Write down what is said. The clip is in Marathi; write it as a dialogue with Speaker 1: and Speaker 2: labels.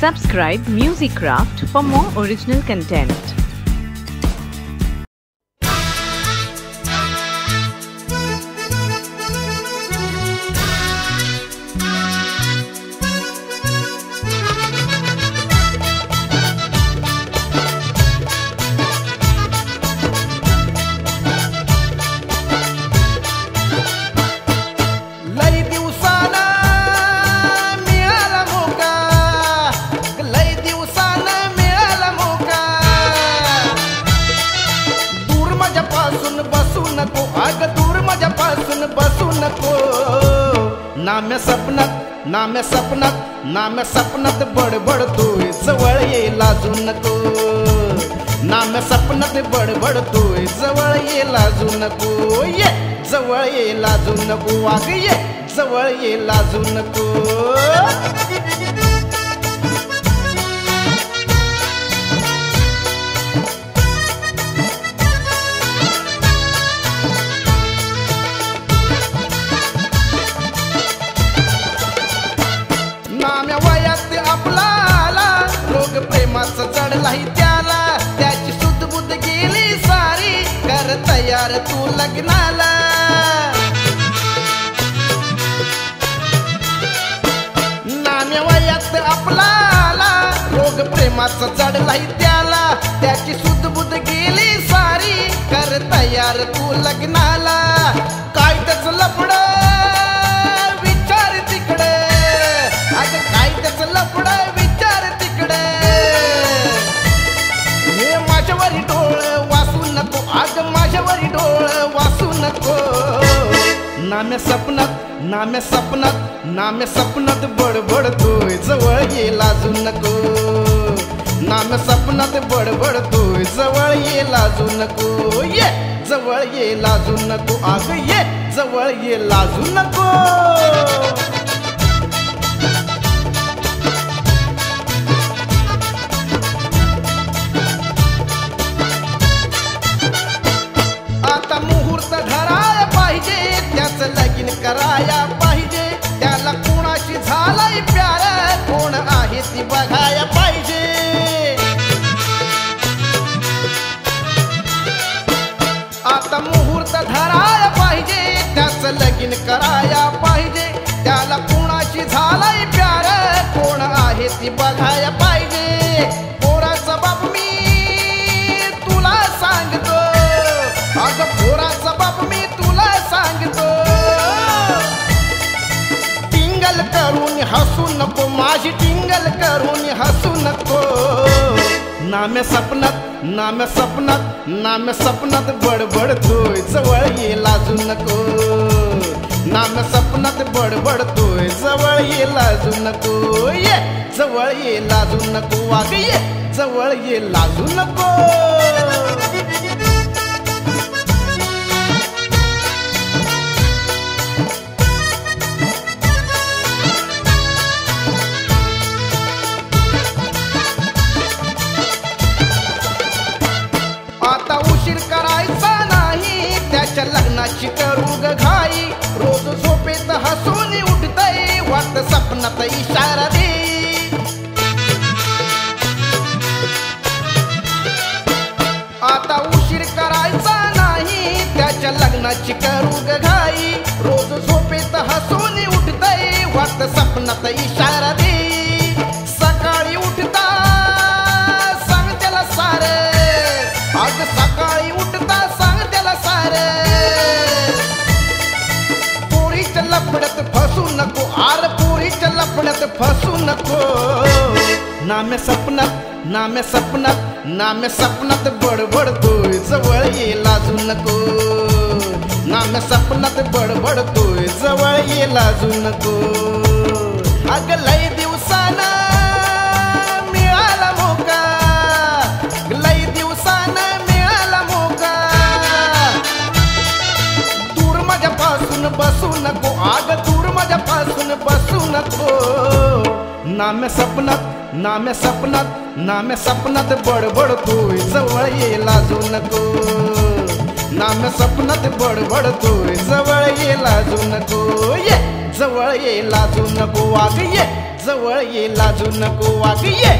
Speaker 1: Subscribe Musicraft for more original content.
Speaker 2: ना मैं सपनात बडबड तोय जवळ ये लाजू नको ना मैं सपनात बडबड तोय जवळ ये लाजू नको ये जवळ ये लाजू नको वाग ये जवळ ये लाजू नको चढलाही त्याला त्याची सुधबुध गेली सारी कर तयार तू लग्नाला नाम्या वयात आपलाला रोग प्रेमाचा चढलाही त्याला त्याची सुधबुध गेली सारी कर तयार तू लग्नाला काय त्याच लफड विचार तिकडे अगं काय त्याच लफड विचार तिकडे माझ्यावरी डोळ वासू नको आग माझ्यावरी डोळ वासू नको ना मैं सपनात बडबड तोय जवळ ये लाजू नको ना मैं सपनात बडबड तोय जवळ ये लाजू नको ये जवळ ये लाजू नको आग ये जवळ ये लाजू नको लगीन कराया पाहिजे त्याला कोणाशी झालाय प्यार कोण आहे ती बघाया पाहिजे आता मुहूर्त धराया पाहिजे त्याचं लगीन कराया पाहिजे त्याला कोणाशी झालाय प्यार कोण आहे ती बघाया पाहिजे पोराचा बाप मी तुला सांगतो अगं पोराचा बाप मी तुला सांगतो करून हसू नको माझी टिंगल करून हसू नको ना मैं सपनात बडबड तोय जवळ ये लाजू नको ना मैं सपनात बडबड तोय जवळ ये लाजू नको ये जवळ ये लाजू नको वाग ये जवळ ये लाजू नको लग्नाची करू ग घाई रोज झोपेत हसून उठतय वाट सपनात इशारा दे आता उशीर करायचा नाही त्याच्या लग्नाची करू ग घाई रोज झोपेत हसून उठतय वाट सपनात इशारा दे सकाळी उठता सांग त्याला सारे आज सकाळी उठता सांग त्याला सारे लपडत फसू नको आर पोरीच्या लपडत फसू नको ना मैं सपनात बडबड तोय जवळ ये लाजू नको ना मैं सपनात बडबड तोय जवळ ये लाजू नको अग लय दिवसाना मिळाला मोका लय दिवसाना मिळाला मोका दूर माझ्यापासून बसू नको आग दूर माझ्यापासून बसू नको ना मैं सपनात बडबड तोय जवळ ये लाजू नको ना मैं सपनात बडबड तोय जवळ ये लाजू नको ये जवळ ये लाजू नको वाग ये जवळ ये लाजू नको वाग ये